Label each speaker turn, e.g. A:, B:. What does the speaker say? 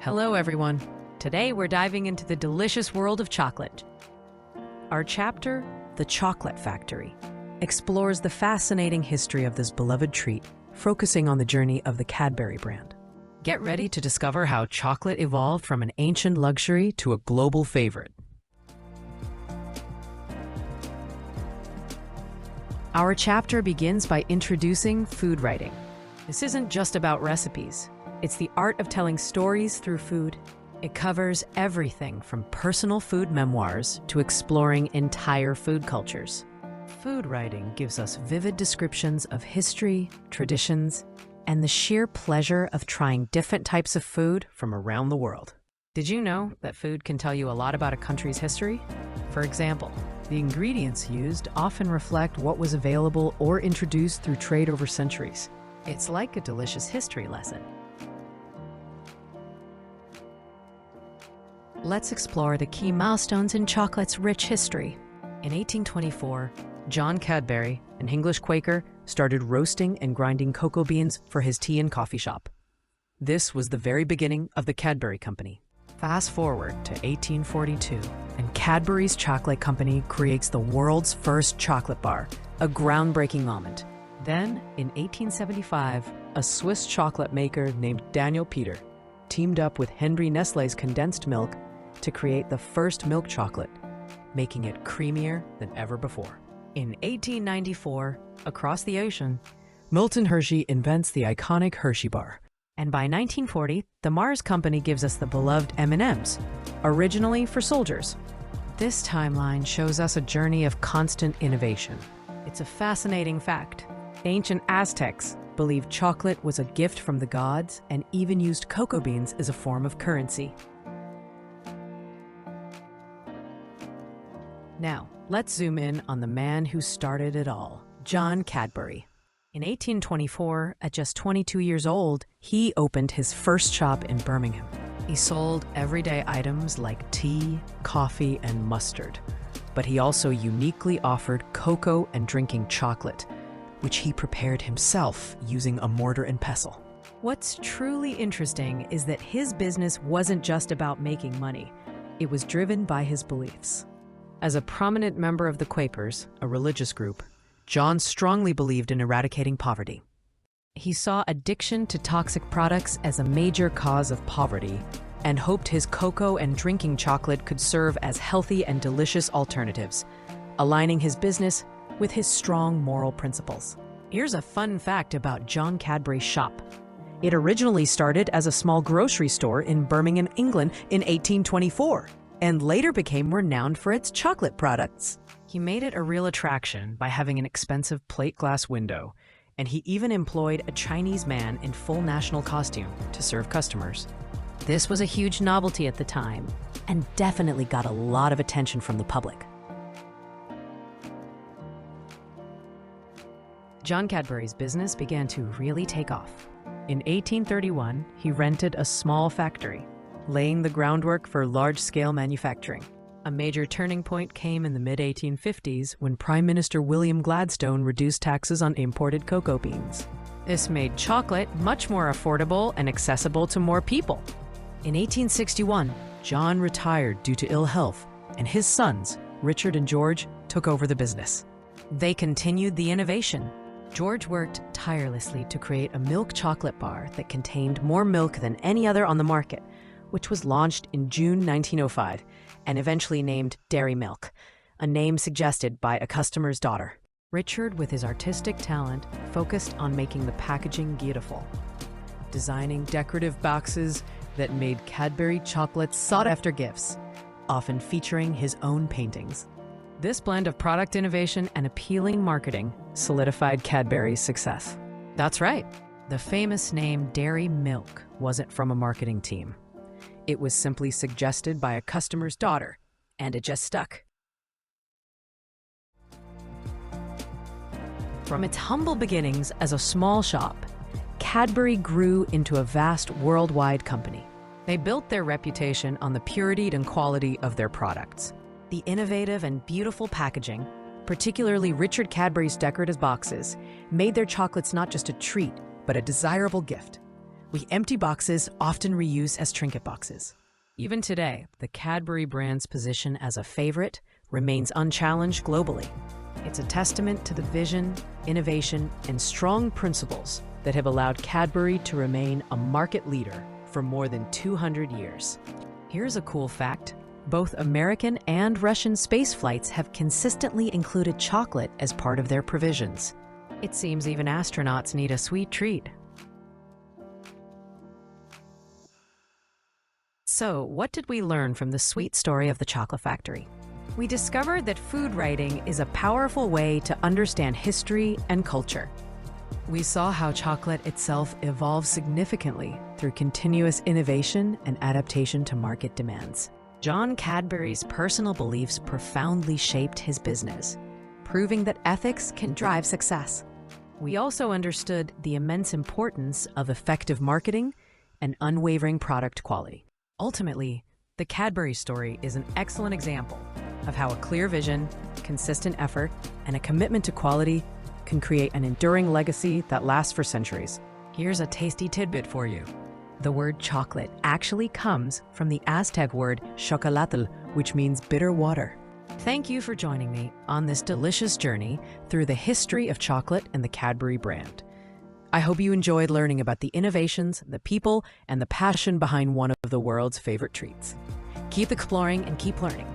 A: Hello, everyone. Today we're diving into the delicious world of chocolate. Our chapter, The Chocolate Factory, explores the fascinating history of this beloved treat, focusing on the journey of the Cadbury brand. Get ready to discover how chocolate evolved from an ancient luxury to a global favorite. Our chapter begins by introducing food writing. This isn't just about recipes. It's the art of telling stories through food. It covers everything from personal food memoirs to exploring entire food cultures. Food writing gives us vivid descriptions of history, traditions, and the sheer pleasure of trying different types of food from around the world. Did you know that food can tell you a lot about a country's history? For example, the ingredients used often reflect what was available or introduced through trade over centuries. It's like a delicious history lesson. Let's explore the key milestones in chocolate's rich history. In 1824, John Cadbury, an English Quaker, started roasting and grinding cocoa beans for his tea and coffee shop. This was the very beginning of the Cadbury Company. Fast forward to 1842, and Cadbury's Chocolate Company creates the world's first chocolate bar, a groundbreaking moment. Then, in 1875, a Swiss chocolate maker named Daniel Peter teamed up with Henry Nestlé's condensed milk to create the first milk chocolate, making it creamier than ever before. In 1894, across the ocean, Milton Hershey invents the iconic Hershey bar. And by 1940, the Mars Company gives us the beloved M&Ms, originally for soldiers. This timeline shows us a journey of constant innovation. It's a fascinating fact. Ancient Aztecs believed chocolate was a gift from the gods and even used cocoa beans as a form of currency. Now, let's zoom in on the man who started it all, John Cadbury. In 1824, at just 22 years old, he opened his first shop in Birmingham. He sold everyday items like tea, coffee, and mustard, but he also uniquely offered cocoa and drinking chocolate, which he prepared himself using a mortar and pestle. What's truly interesting is that his business wasn't just about making money. It was driven by his beliefs. As a prominent member of the Quakers, a religious group, John strongly believed in eradicating poverty. He saw addiction to toxic products as a major cause of poverty and hoped his cocoa and drinking chocolate could serve as healthy and delicious alternatives, aligning his business with his strong moral principles. Here's a fun fact about John Cadbury's shop. It originally started as a small grocery store in Birmingham, England in 1824, and later became renowned for its chocolate products. He made it a real attraction by having an expensive plate glass window, and he even employed a Chinese man in full national costume to serve customers. This was a huge novelty at the time, and definitely got a lot of attention from the public. John Cadbury's business began to really take off. In 1831, he rented a small factory, laying the groundwork for large-scale manufacturing. A major turning point came in the mid-1850s when Prime Minister William Gladstone reduced taxes on imported cocoa beans. This made chocolate much more affordable and accessible to more people. In 1861, John retired due to ill health, and his sons, Richard and George, took over the business. They continued the innovation. George worked tirelessly to create a milk chocolate bar that contained more milk than any other on the market, which was launched in June 1905 and eventually named Dairy Milk, a name suggested by a customer's daughter. Richard, with his artistic talent, focused on making the packaging beautiful, designing decorative boxes that made Cadbury chocolates sought-after gifts, often featuring his own paintings. This blend of product innovation and appealing marketing solidified Cadbury's success. That's right, the famous name Dairy Milk wasn't from a marketing team. It was simply suggested by a customer's daughter, and it just stuck. From its humble beginnings as a small shop, Cadbury grew into a vast worldwide company. They built their reputation on the purity and quality of their products. The innovative and beautiful packaging, particularly Richard Cadbury's decorative boxes, made their chocolates not just a treat, but a desirable gift. We empty boxes often reuse as trinket boxes. Even today, the Cadbury brand's position as a favorite remains unchallenged globally. It's a testament to the vision, innovation, and strong principles that have allowed Cadbury to remain a market leader for more than 200 years. Here's a cool fact. Both American and Russian space flights have consistently included chocolate as part of their provisions. It seems even astronauts need a sweet treat. So, what did we learn from the sweet story of the chocolate factory? We discovered that food writing is a powerful way to understand history and culture. We saw how chocolate itself evolved significantly through continuous innovation and adaptation to market demands. John Cadbury's personal beliefs profoundly shaped his business, proving that ethics can drive success. We also understood the immense importance of effective marketing and unwavering product quality. Ultimately, the Cadbury story is an excellent example of how a clear vision, consistent effort, and a commitment to quality can create an enduring legacy that lasts for centuries. Here's a tasty tidbit for you. The word chocolate actually comes from the Aztec word xocolátl, which means bitter water. Thank you for joining me on this delicious journey through the history of chocolate and the Cadbury brand. I hope you enjoyed learning about the innovations, the people, and the passion behind one of the world's favorite treats. Keep exploring and keep learning.